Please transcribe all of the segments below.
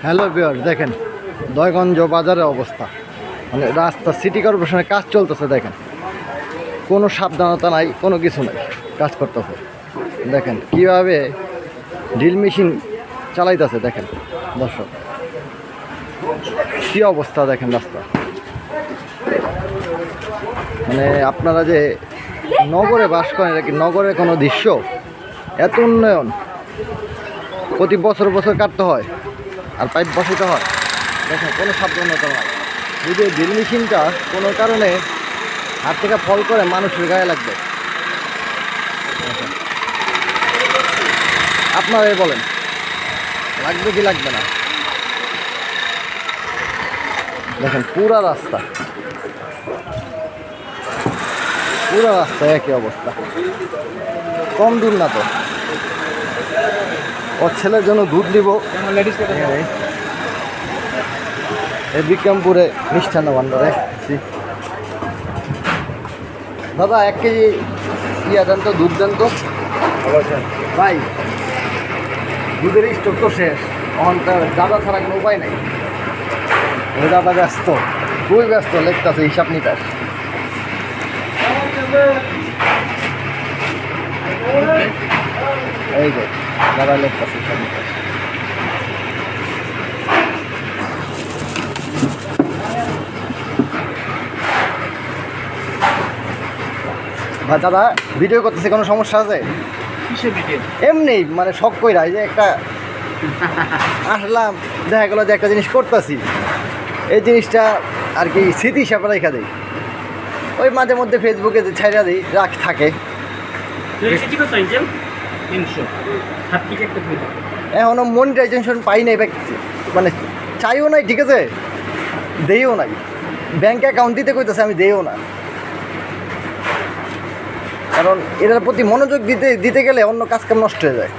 Hello viewer, দেখেন দয়গঞ্জ বাজারের অবস্থা। মানে রাস্তা সিটি কর্পোরেশনের কাজ চলতেছে, দেখেন কোনো সাবধানতা নাই, কোনো কিছু নাই, কাজ করতেছে। দেখেন কিভাবে ড্রিল মেশিন চালাইতেছে, দেখেন দর্শক কী অবস্থা, দেখেন রাস্তা। মানে আপনারা যে নগরে বাস করেন, এটা কি নগরের কোনো দৃশ্য? এত উন্নয়ন, প্রতি বছর বছর কাটতে হয় আর পাইপ বসাতে হয়। দেখেন কোনো সাবধানতা নয়। যদি ড্রিল মেশিনটা কোনো কারণে হাত থেকে ফল করে মানুষের গায়ে লাগবে, আপনারাই বলেন লাগবে কি লাগবে না। দেখেন পুরা রাস্তা একই অবস্থা, কম দূর না তো। ওর ছেলের জন্য দুধ দিব এই বিক্রমপুরে মিষ্টান্ন ভান্ডারে। দাদা 1 কেজি ইয়া দেন তো, দুধ দেন তো ভাই। দুধের স্টক তো শেষ, ওখানকার দাদা ছাড়া কোনো উপায় নাই। ওই দাদা ব্যস্ত, খুবই ব্যস্ত, লেখতেছে হিসাব নিকাশ। এই যে দাদা লেখতেছে হিসাব নিকাশ। ভাই দাদা ভিডিও করতেছে, কোনো সমস্যা আছে? এমনি মানে শখ কইরা, এই যে একটা আসলাম, দেখা গেলো যে একটা জিনিস করতেছি, এই জিনিসটা আর কি স্মৃতি হিসাবে রেখা দিই। ওই মাঝে মধ্যে ফেসবুকে ছাইড়া দিই, রাখ থাকে। এখনও মনিটাইজেশন পাই নাই, মানে চাইও নাই, ঠিক আছে, দেইও নাই। ব্যাংক অ্যাকাউন্ট দিতে কইতেছে, আমি দেইও না, কারণ এটার প্রতি মনোযোগ দিতে গেলে অন্য কাজকাম নষ্ট হয়ে যায়।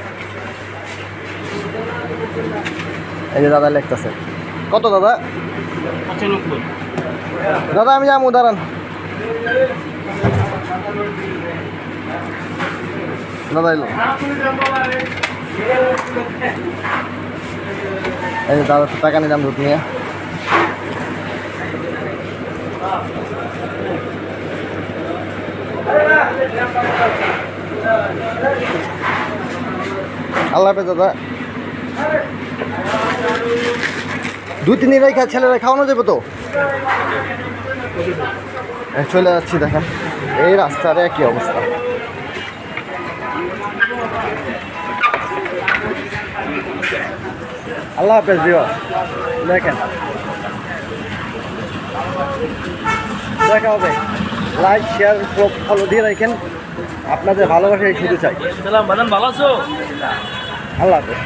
এই যে দাদা লিখতেছে, কত দাদা? 95। দাদা আমি যাবো, দাঁড়ান। দাদা এলো, এই যে দাদা টাকা নিলাম দুধ নিয়ে। আল্লাহ হাফেজ দাদা। 2-3 দিন রেখা ছেলেরা খাওয়ানো যাবে তো? চলে যাচ্ছি, দেখেন এই রাস্তার একই অবস্থা। আল্লাহ হাফেজ দিও, দেখেন দেখা হবে। লাইক শেয়ার ফলো দিয়ে রাখেন, আপনাদের ভালোবাসাই শুধু চাই। ভালো আছো? আল্লাহ হাফেজ।